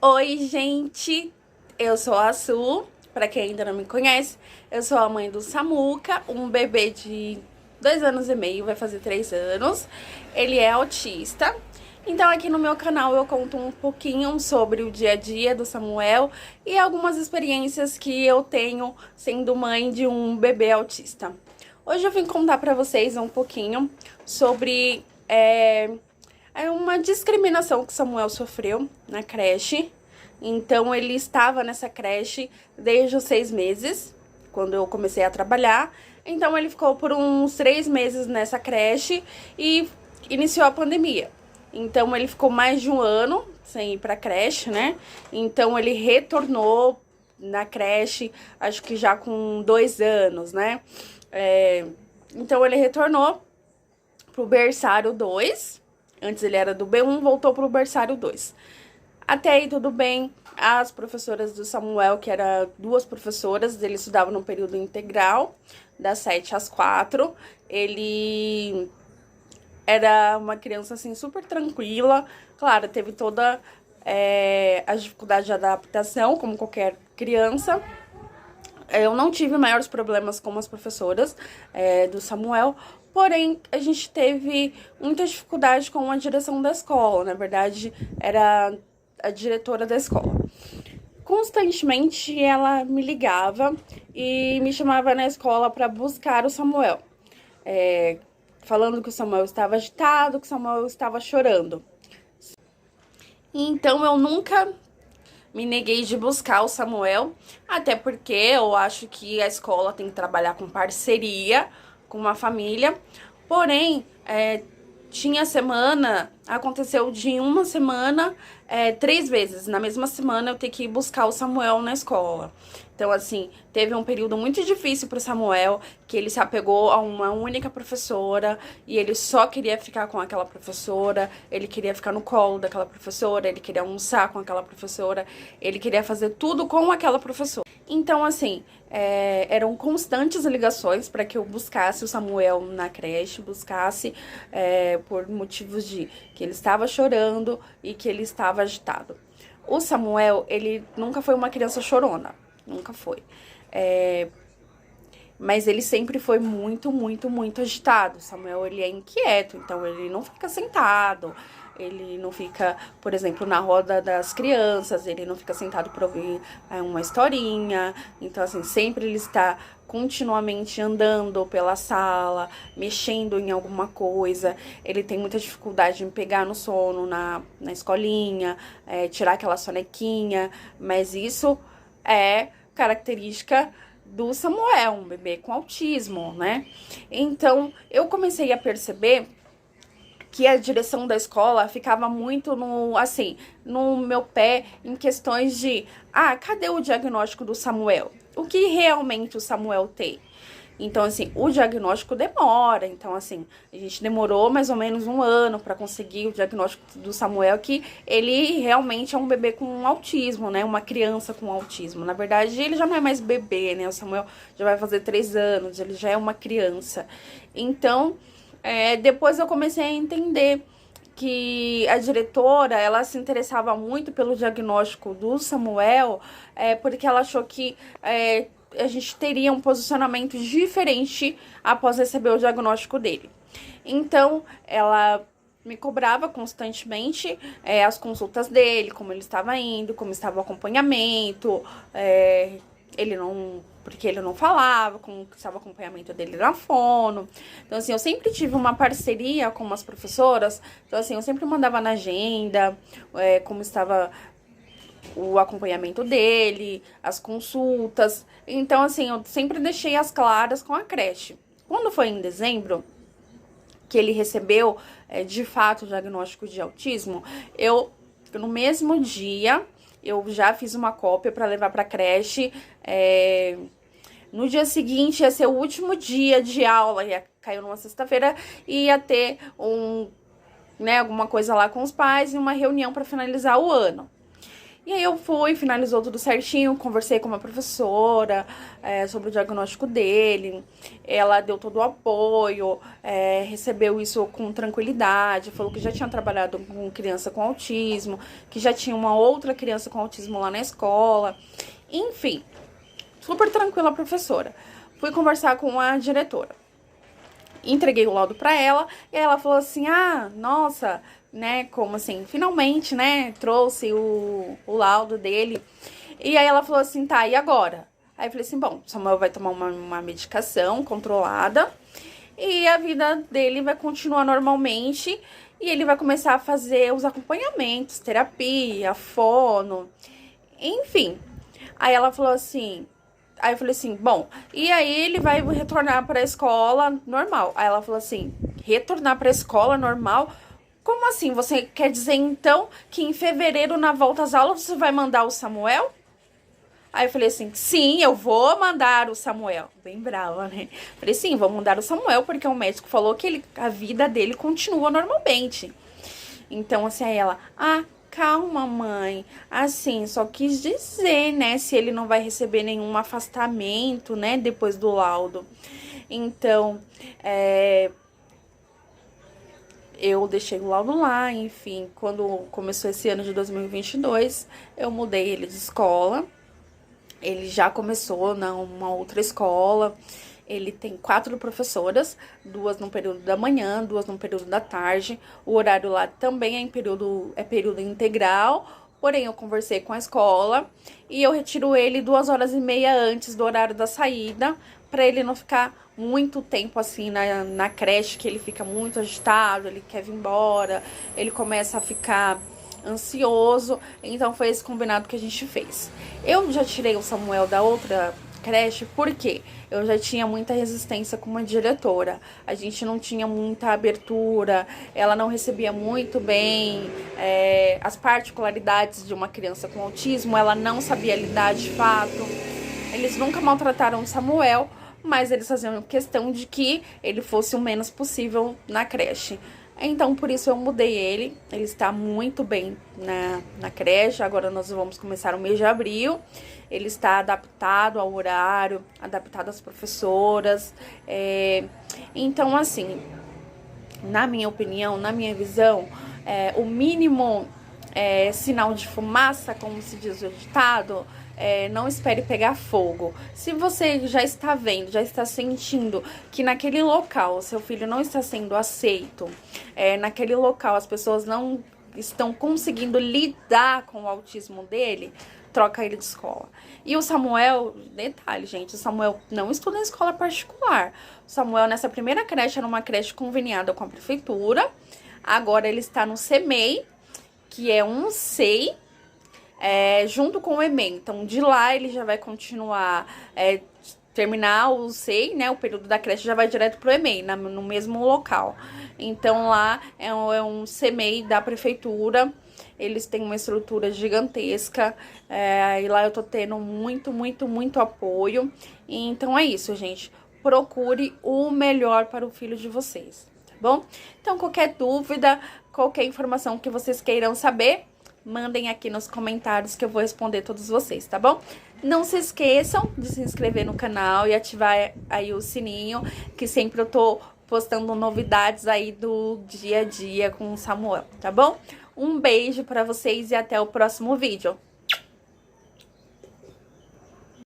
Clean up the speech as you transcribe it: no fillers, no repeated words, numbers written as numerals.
Oi, gente! Eu sou a Su, pra quem ainda não me conhece, eu sou a mãe do Samuca, um bebê de 2 anos e meio, vai fazer 3 anos. Ele é autista. Então aqui no meu canal eu conto um pouquinho sobre o dia a dia do Samuel e algumas experiências que eu tenho sendo mãe de um bebê autista. Hoje eu vim contar pra vocês um pouquinho sobre uma discriminação que Samuel sofreu na creche. Então ele estava nessa creche desde os 6 meses, quando eu comecei a trabalhar. Então ele ficou por uns 3 meses nessa creche e iniciou a pandemia. Então ele ficou mais de um ano sem ir pra creche, né? Então ele retornou na creche, acho que já com 2 anos, né? Então ele retornou pro berçário 2. Antes ele era do B1, voltou pro berçário 2. Até aí tudo bem. As professoras do Samuel, que eram duas professoras, ele estudava no período integral, das 7 às 4. Ele era uma criança, assim, super tranquila. Claro, teve toda a dificuldade de adaptação, como qualquer criança. Eu não tive maiores problemas com as professoras do Samuel, porém, a gente teve muita dificuldade com a direção da escola. Na verdade, era a diretora da escola. Constantemente, ela me ligava e me chamava na escola para buscar o Samuel, falando que o Samuel estava agitado, que o Samuel estava chorando. Então, eu nunca me neguei de buscar o Samuel, até porque eu acho que a escola tem que trabalhar com parceria, com uma família. Porém, tinha semana, aconteceu de uma semana, 3 vezes. Na mesma semana eu ter que ir buscar o Samuel na escola. Então, assim, teve um período muito difícil pro Samuel, que ele se apegou a uma única professora e ele só queria ficar com aquela professora, ele queria ficar no colo daquela professora, ele queria almoçar com aquela professora, ele queria fazer tudo com aquela professora. Então, assim, eram constantes ligações para que eu buscasse o Samuel na creche, buscasse por motivos de que ele estava chorando e que ele estava agitado. O Samuel, ele nunca foi uma criança chorona, nunca foi. Mas ele sempre foi muito, muito, muito agitado. O Samuel, ele é inquieto, então ele não fica sentado, ele não fica, por exemplo, na roda das crianças, ele não fica sentado para ouvir uma historinha. Então, assim, sempre ele está continuamente andando pela sala, mexendo em alguma coisa. Ele tem muita dificuldade em pegar no sono na escolinha, tirar aquela sonequinha, mas isso é característica do Samuel, um bebê com autismo, né? Então, eu comecei a perceber que a direção da escola ficava muito no meu pé em questões de, cadê o diagnóstico do Samuel? O que realmente o Samuel tem? Então, assim, o diagnóstico demora. Então, assim, a gente demorou mais ou menos um ano para conseguir o diagnóstico do Samuel, que ele realmente é um bebê com autismo, né? Uma criança com autismo. Na verdade, ele já não é mais bebê, né? O Samuel já vai fazer 3 anos, ele já é uma criança. Então, depois eu comecei a entender que a diretora, ela se interessava muito pelo diagnóstico do Samuel, porque ela achou que a gente teria um posicionamento diferente após receber o diagnóstico dele. Então, ela me cobrava constantemente as consultas dele, como ele estava indo, como estava o acompanhamento, porque ele não falava, como estava o acompanhamento dele na fono. Então, assim, eu sempre tive uma parceria com as professoras. Então, assim, eu sempre mandava na agenda como estava o acompanhamento dele, as consultas. Então, assim, eu sempre deixei as claras com a creche. Quando foi em dezembro que ele recebeu, de fato, o diagnóstico de autismo, no mesmo dia, eu já fiz uma cópia para levar para a creche. No dia seguinte ia ser o último dia de aula, caiu numa sexta-feira, e ia ter alguma coisa lá com os pais e uma reunião para finalizar o ano. E aí eu fui, finalizou tudo certinho, conversei com uma professora sobre o diagnóstico dele. Ela deu todo o apoio, recebeu isso com tranquilidade, falou que já tinha trabalhado com criança com autismo, que já tinha uma outra criança com autismo lá na escola. Enfim, super tranquila a professora. Fui conversar com a diretora. Entreguei o laudo pra ela e ela falou assim: ah, nossa, né, como assim, finalmente, né, trouxe o laudo dele. E aí ela falou assim: tá, e agora? Aí eu falei assim: bom, Samuel vai tomar uma medicação controlada e a vida dele vai continuar normalmente e ele vai começar a fazer os acompanhamentos, terapia, fono, enfim. Aí ela falou assim: aí eu falei assim, bom, e aí ele vai retornar para a escola normal. Aí ela falou assim, retornar para a escola normal? Como assim? Você quer dizer então que em fevereiro, na volta às aulas, você vai mandar o Samuel? Aí eu falei assim, sim, eu vou mandar o Samuel. Bem brava, né? Falei, sim, vou mandar o Samuel, porque o médico falou que a vida dele continua normalmente. Então, assim, aí ela, ah, calma, mãe. Assim, só quis dizer, né, se ele não vai receber nenhum afastamento, né, depois do laudo. Então, eu deixei o laudo lá, enfim, quando começou esse ano de 2022, eu mudei ele de escola. Ele já começou numa outra escola. Ele tem 4 professoras, 2 no período da manhã, 2 no período da tarde. O horário lá também é período integral, porém eu conversei com a escola e eu retiro ele 2 horas e meia antes do horário da saída, para ele não ficar muito tempo assim na creche, que ele fica muito agitado, ele quer vir embora, ele começa a ficar ansioso. Então foi esse combinado que a gente fez. Eu já tirei o Samuel da outra creche porque eu já tinha muita resistência com uma diretora. A gente não tinha muita abertura, ela não recebia muito bem as particularidades de uma criança com autismo, ela não sabia lidar de fato. Eles nunca maltrataram o Samuel, mas eles faziam questão de que ele fosse o menos possível na creche. Então, por isso eu mudei ele. Ele está muito bem na creche. Agora nós vamos começar o mês de abril. Ele está adaptado ao horário, adaptado às professoras. Então, assim, na minha opinião, na minha visão, o mínimo sinal de fumaça, como se diz o ditado, não espere pegar fogo. Se você já está vendo, já está sentindo que naquele local seu filho não está sendo aceito, naquele local as pessoas não estão conseguindo lidar com o autismo dele, troca ele de escola. E o Samuel, detalhe, gente, o Samuel não estuda em escola particular. O Samuel, nessa primeira creche, era uma creche conveniada com a prefeitura. Agora ele está no CEMEI, que é um SEI, junto com o EMEI. Então, de lá ele já vai continuar, terminar o SEI, né? O período da creche já vai direto pro EMEI, no mesmo local. Então, lá é um CEMEI da prefeitura. Eles têm uma estrutura gigantesca. E lá eu tô tendo muito, muito, muito apoio. Então, é isso, gente. Procure o melhor para o filho de vocês, tá bom? Então, qualquer dúvida, qualquer informação que vocês queiram saber, mandem aqui nos comentários que eu vou responder todos vocês, tá bom? Não se esqueçam de se inscrever no canal e ativar aí o sininho, que sempre eu tô postando novidades aí do dia a dia com o Samuel, tá bom? Um beijo pra vocês e até o próximo vídeo.